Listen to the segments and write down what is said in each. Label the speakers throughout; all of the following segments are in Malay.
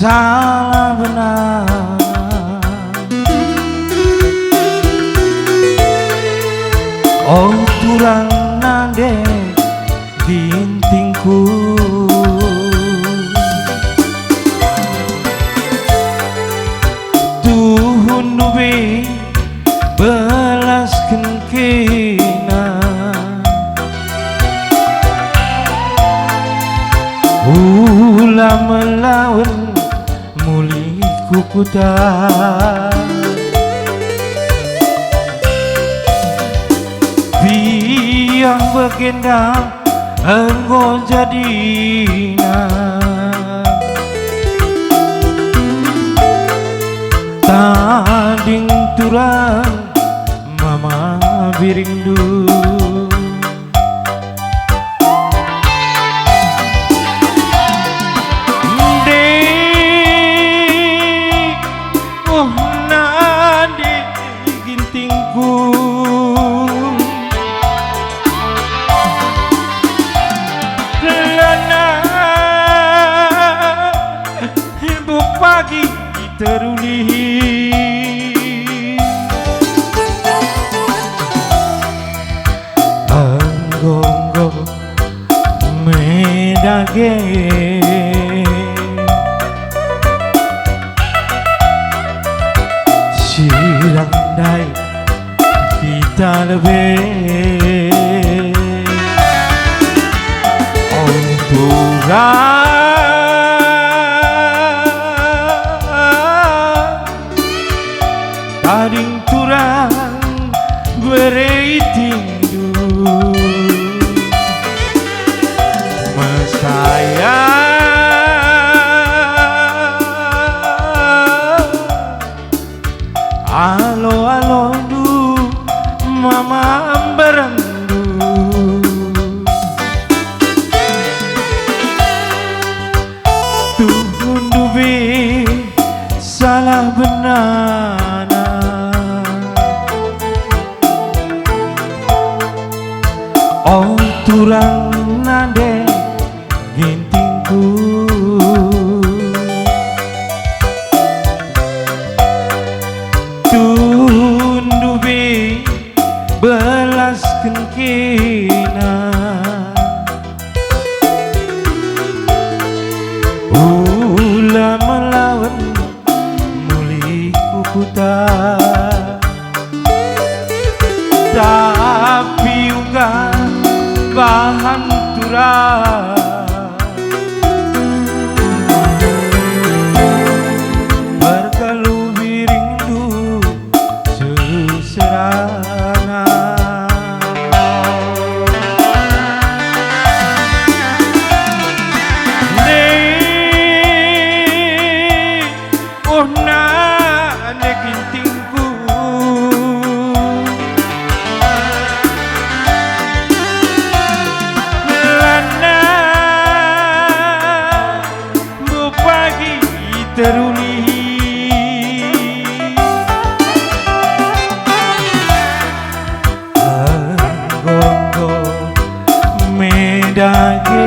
Speaker 1: salah benar. Oh turang nade gintingku, tuhun duwe belaskeun kena, ulah melawan muli kukuta. Biang bergendang engkau jadina, tanding turang mama birindu. Pagi teruli anggonggo medage, silang dai kita lebih orang tading turang bereitindu mesaya alo alo du mama berendu, tuhun duwe salah benar. Oh turang nade gintingku, tuhun duwe belaskeun kena, ulah melawan muli kukuta. Tapi uga bahan turang bergalu birindu seserana. Oh na gintingku, teruli anggonggo medage,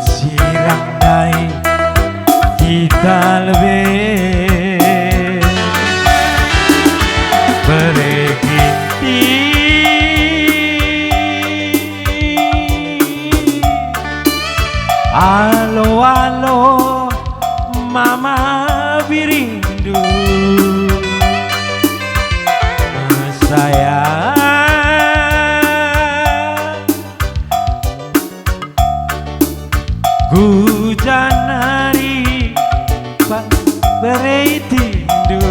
Speaker 1: silang dai kita lebih bereginti. Alo alo mama birindu saya, hujan hari bereitindu.